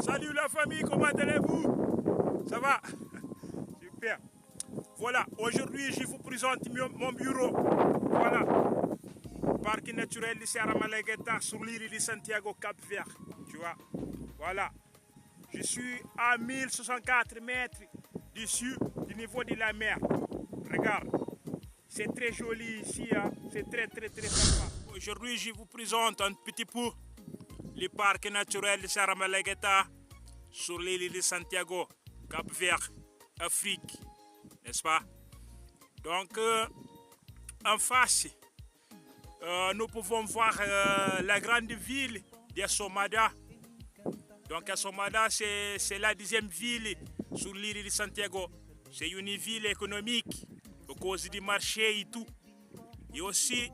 Salut la famille, comment allez-vous? Ça va? Super. Voilà, aujourd'hui je vous présente mon bureau. Voilà, parc naturel de Serra Malagueta sur l'île de Santiago, Cap-Vert. Tu vois? Voilà, je suis à 1064 mètres dessus du niveau de la mer. Regarde, c'est très joli ici, hein? C'est très sympa. Aujourd'hui je vous présente un petit peu le parc naturel de Serra Malagueta sur l'île de Santiago, Cap-Vert, Afrique, n'est-ce pas? Donc, en face, nous pouvons voir la grande ville d'Assomada. Donc, Assomada, c'est la deuxième ville sur l'île de Santiago. C'est une ville économique, à cause du marché et tout. Et aussi,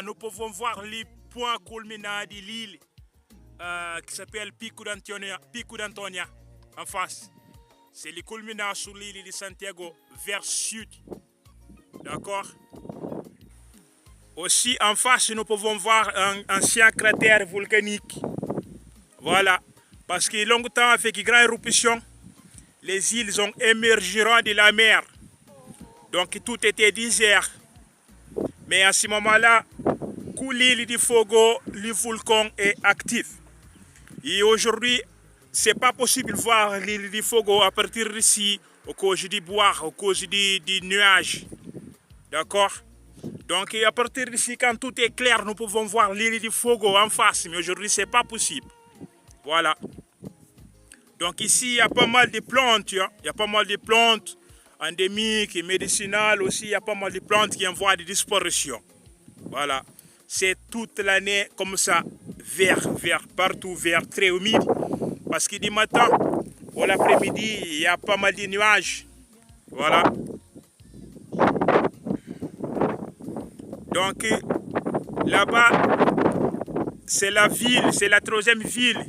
nous pouvons voir les points culminants de l'île qui s'appelle Pico d'Antonia, en face. C'est le culminant sur l'île de Santiago vers sud. D'accord? Aussi, en face, nous pouvons voir un ancien cratère volcanique. Voilà. Parce que longtemps, avec une grande éruption, les îles ont émergé de la mer. Donc, tout était désert. Mais à ce moment-là, l'île de Fogo, le volcan est actif. Et aujourd'hui, c'est pas possible de voir l'île de Fogo à partir d'ici, au cause du bois, au cause des nuages. D'accord? Donc, à partir d'ici, quand tout est clair, nous pouvons voir l'île de Fogo en face. Mais aujourd'hui, c'est pas possible. Voilà. Donc, ici, il y a pas mal de plantes. Il y a pas mal de plantes endémiques et médicinales aussi. Il y a pas mal de plantes qui envoient des disparitions. Voilà. C'est toute l'année comme ça, vert, partout vert, très humide. Parce que du matin au l'après-midi, il y a pas mal de nuages. Voilà. Donc là-bas, c'est la ville, c'est la troisième ville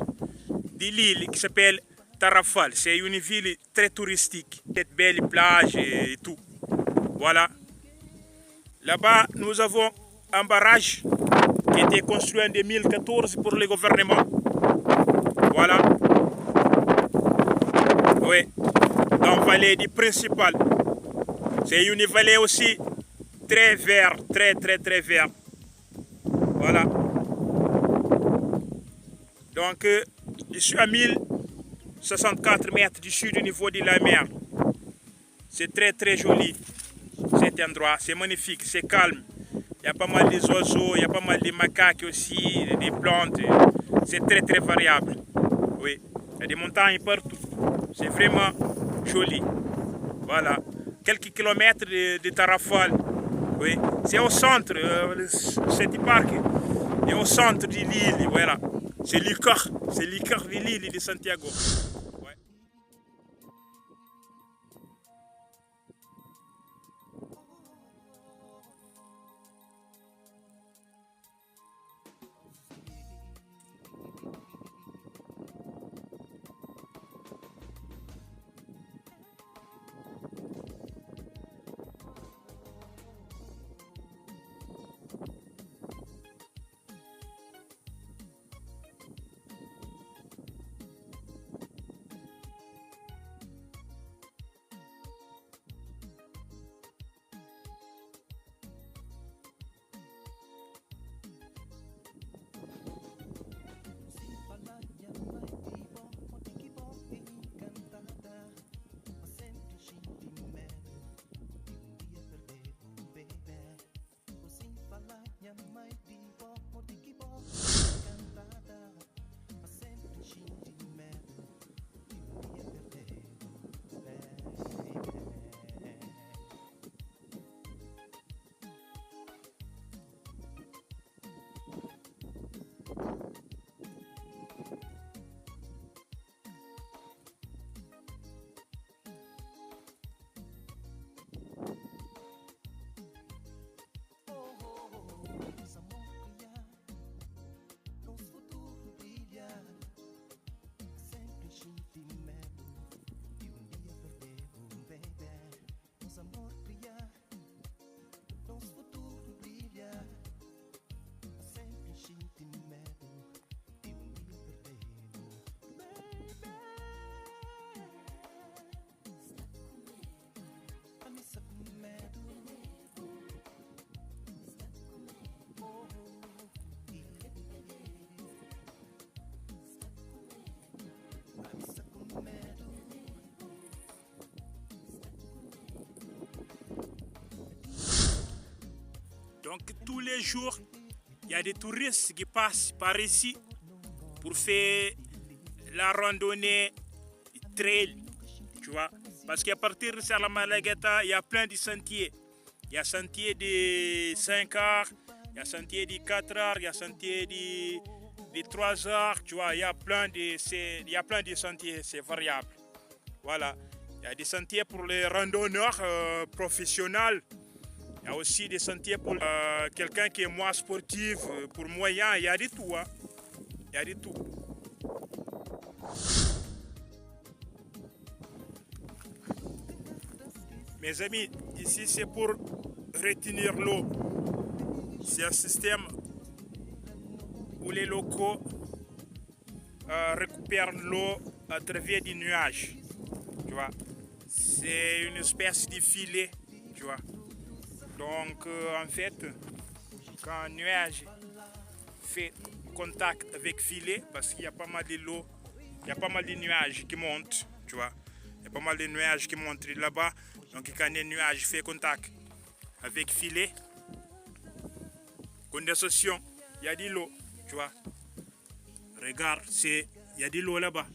de l'île qui s'appelle Tarrafal. C'est une ville très touristique, cette belle plage et tout. Voilà. Là-bas, nous avons un barrage qui a été construit en 2014 pour le gouvernement. Voilà. Oui. Dans la vallée du principal. C'est une vallée aussi très verte, très verte. Voilà. Donc, je suis à 1064 mètres du du niveau de la mer. C'est très joli cet endroit. C'est magnifique, c'est calme. Il y a pas mal de oiseaux, il y a pas mal de macaques aussi, des plantes. C'est très variable. Oui. Il y a des montagnes partout. C'est vraiment joli. Voilà. Quelques kilomètres de Tarrafal. Oui. C'est au centre, cet parc est au centre de l'île. Voilà. C'est le cœur de l'île de Santiago. tous les jours, il y a des touristes qui passent par ici pour faire la randonnée trail, tu vois. Parce qu'à partir de Salamalagueta, il y a plein de sentiers. Il y a sentier de 5 heures, il y a sentier de 4 heures, il y a sentier de 3 heures, tu vois. Il y a plein de sentiers, c'est variable. Voilà. Il y a des sentiers pour les randonneurs professionnels. Il y a aussi des sentiers pour quelqu'un qui est moins sportif, pour moyen. Il y a de tout, hein. Il y a de tout. Mes amis, ici c'est pour retenir l'eau. C'est un système où les locaux récupèrent l'eau à travers des nuages. Tu vois, c'est une espèce de filet, tu vois. Donc en fait, quand un nuage fait contact avec filet, parce qu'il y a pas mal de l'eau, il y a pas mal de nuages qui montent, tu vois. Il y a pas mal de nuages qui montent là-bas. Donc quand les nuages font contact avec filet, condensation, il y a de l'eau, tu vois. Regarde, il y a de l'eau là-bas,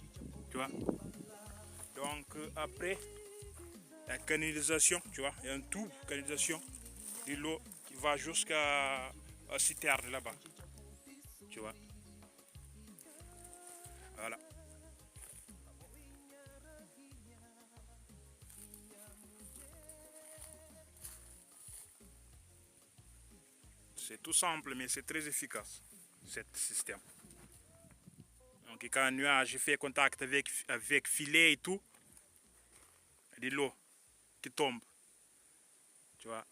tu vois. Donc après, la canalisation, tu vois, il y a un tube de canalisation de l'eau qui va jusqu'à la citerne là-bas, tu vois. Voilà. C'est tout simple, mais c'est très efficace, ce système. Donc quand un nuage fait contact avec filet et tout, il y a de l'eau qui tombe, tu vois.